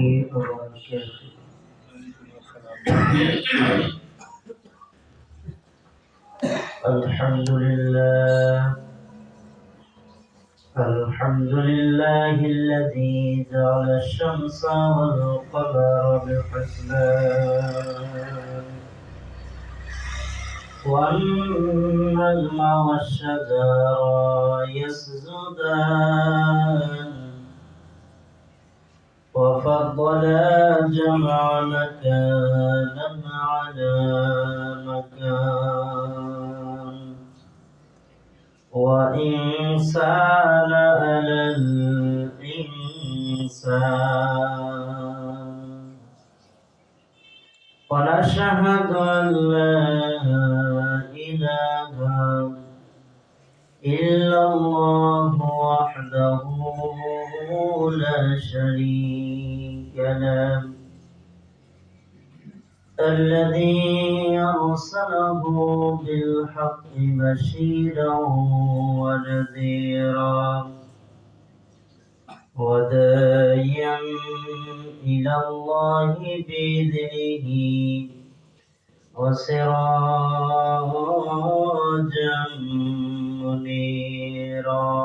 وبركاته. الحمد لله الذي جعل الشمس والقمر بحسبان والنجم والشجر يسجدان وفضل جمع مكانا على مكان وإنسان على الإنسان ونشهد أن لا إله إلا الله وحده لا شريك له الذي أرسله بالحق بشيرا ونذيرا وداعيا إلى الله بإذنه وسراجا منيرا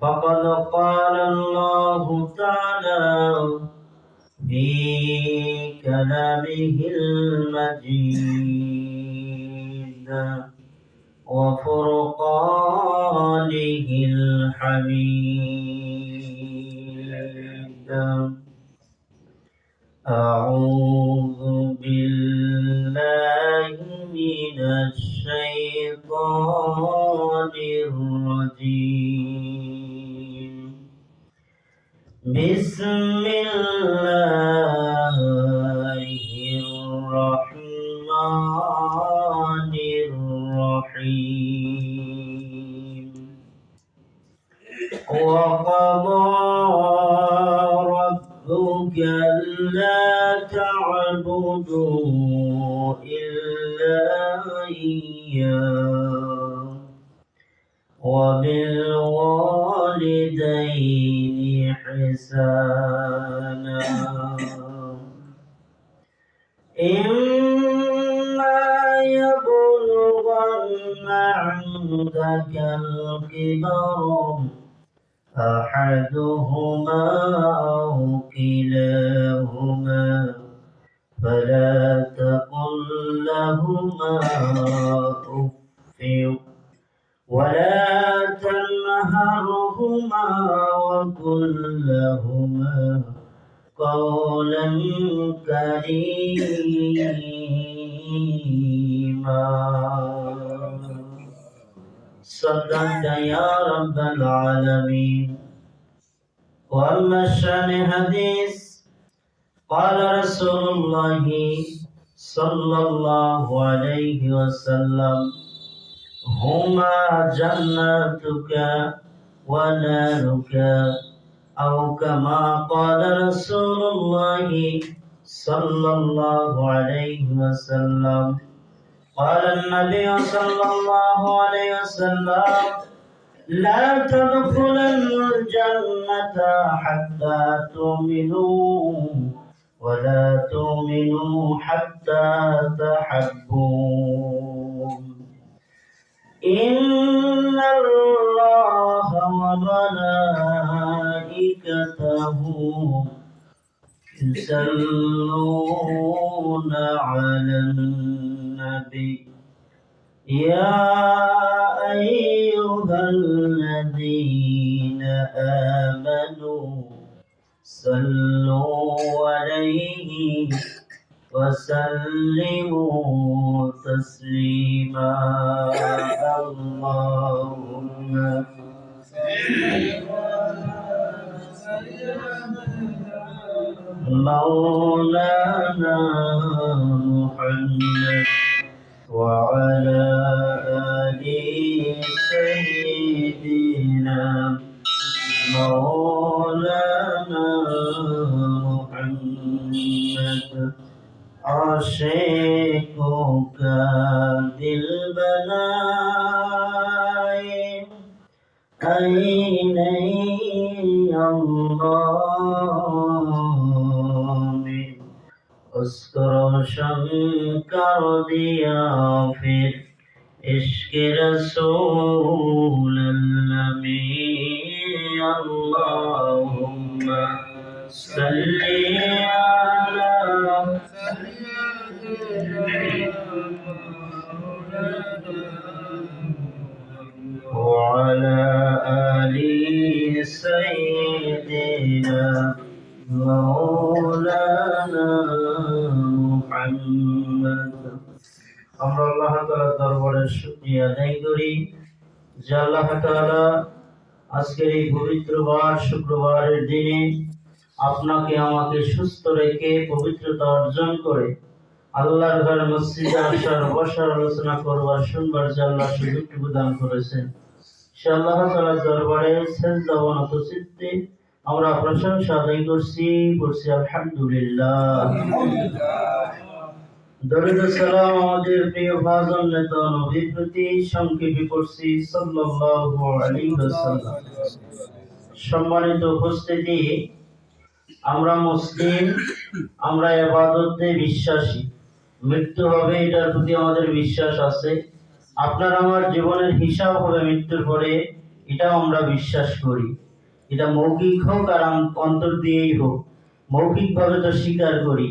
فقد قال الله تعالى في كلامه المجيد وفرقانه الحميد أعوذ بالله من الشيطان الرجيم بسم الله الرحمن الرحيم وقضى ربك ألا تعبدوا إلا إياه وبالوالدين إحسانا إما يبلغن عندك الكبر أحدهما أو كلاهما فلا تقل لهما أف ولا تنهرهما وقل لهما قولا كريما صدقت يا رب العالمين. وأما الشان حديث قال رسول الله صلى الله عليه وسلم هما جنتك ونارك أو كما قال رسول الله صلى الله عليه وسلم. قال النبي صلى الله عليه وسلم لا تدخلن الجنة حتى تؤمنوا ولا تؤمنوا حتى تحبوا إن الله وملائكته يصلون على النبي يا أيها الذين آمنوا صلوا عليه وسلموا تسليما. اللهم مولانا محمد وعلى آل سيدنا مولانا محمد عاشقك بالبلاء عيني الله शंकर दिया फिर इश्क रसूल नबी अल्लाहुम्मा सल्ली अला وعلى آل سيدنا مولانا محمد আমরা আল্লাহ তাআলার দরবারে শুকরিয়া আদায় করি যে আল্লাহ তাআলা আজকের এই পবিত্র বার শুক্রবারের দিনে আপনাকে আমাকে সুস্থ রেখে পবিত্রতা অর্জন করে আল্লাহর ঘর মসজিদে আসার বসার আলোচনা করবার শুনবার যে আল্লাহ সুযোগটুকু দান করেছেন সে আল্লাহ তাআলার দরবারে সিজদা অবনত চিত্তে আমরা প্রশংসা আদায় করছি আলহামদুলিল্লাহ। দরুদ ও সালাম আমাদের প্রিয় ভাজন নেতা নবীর প্রতি সংক্ষেপে পড়ছি সাল্লাল্লাহু আলাইহি ওয়াসাল্লাম। সম্মানিত উপস্থিতি, আমরা মুসলিম, আমরা ইবাদতে বিশ্বাসী, মৃত্যু হবে এটার প্রতি আমাদের বিশ্বাস আছে। আপনার আমার জীবনের হিসাব হবে মৃত্যুর পরে, এটাও আমরা বিশ্বাস করি। এটা মৌখিক হোক আর অন্তর দিয়েই হোক, মৌখিকভাবে তো স্বীকার করি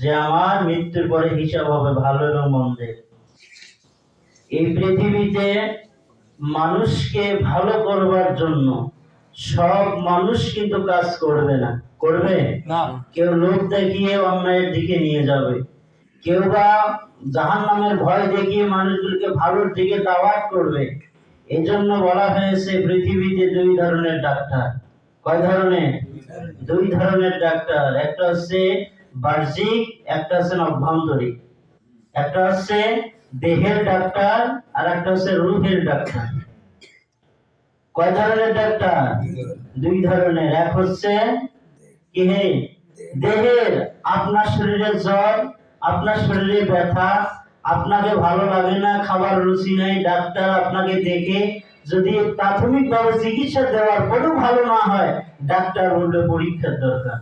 যে আমার মৃত্যুর পরে হিসাব হবে ভালো এবং মন্দের। এই পৃথিবীতে মানুষকে ভালো করবার জন্য সব মানুষ কিন্তু কাজ করবে না, করবে না। কেউ লোক দেখিয়ে অন্যায়ের দিকে নিয়ে যাবে, কেউ বা জাহান্নামের ভয় দেখিয়ে মানুষগুলোকে ভালোর দিকে দাওয়াত করবে। এই জন্য বলা হয়েছে পৃথিবীতে দুই ধরনের ডাক্তার। কয় ধরনের? দুই ধরনের ডাক্তার। একটা হচ্ছে বাহ্যিক, একটা হচ্ছে অভ্যন্তরীণ। একটা হচ্ছে দেহের ডাক্তার আর একটা হচ্ছে রূহের ডাক্তার। কয় ধরনের ডাক্তার? দুই ধরনের। এক হচ্ছে কি দেহের, আপনার শরীরে জ্বর, আপনার শরীরে ব্যথা, আপনাকে ভালো লাগে না, খাবার রুচি নাই, ডাক্তার আপনাকে দেখে যদি প্রাথমিকভাবে চিকিৎসা দেওয়ার পরেও ভালো না হয়, ডাক্তার বলবে পরীক্ষার দরকার।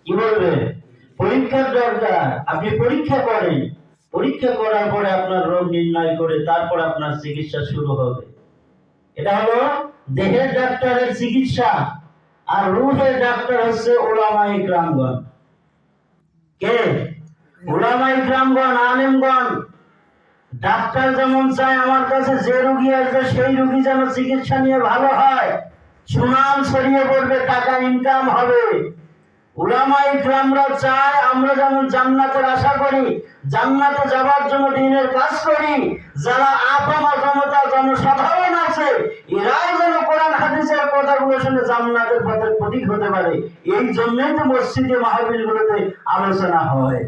কি বলবে? পরীক্ষার দরকার। আপনি পরীক্ষা করেন, পরীক্ষা করার পরে আপনার রোগ নির্ণয় করে তারপর আপনার চিকিৎসা শুরু হবে। এটা হলো দেহের ডাক্তারের চিকিৎসা। আর রূহের ডাক্তার হচ্ছে উলামায়ে কিরামগণ। কে? উলামায়ে কিরামগণ, আলেমগণ। ডাক্তার যেমন চায় আমার কাছে যে রোগী আসবে সেই রোগী যেন চিকিৎসা নিয়ে ভালো হয়, সুনাম ছড়িয়ে পড়বে, টাকা ইনকাম হবে। উলামায়ে কিরামরা চায় আমরা যেমন জান্নাতের আশা করি, জান্নাতে যাবার জন্য দিনের কাজ করি। যারা আপামর জনতা, জনসাধারণ আছে, এরাই যেন কোরআন হাদিসের কথাগুলো শুনে জান্নাতের পথের প্রতীক হতে পারে। এই জন্যই তো মসজিদে মাহফিলগুলোতে আলোচনা হয়।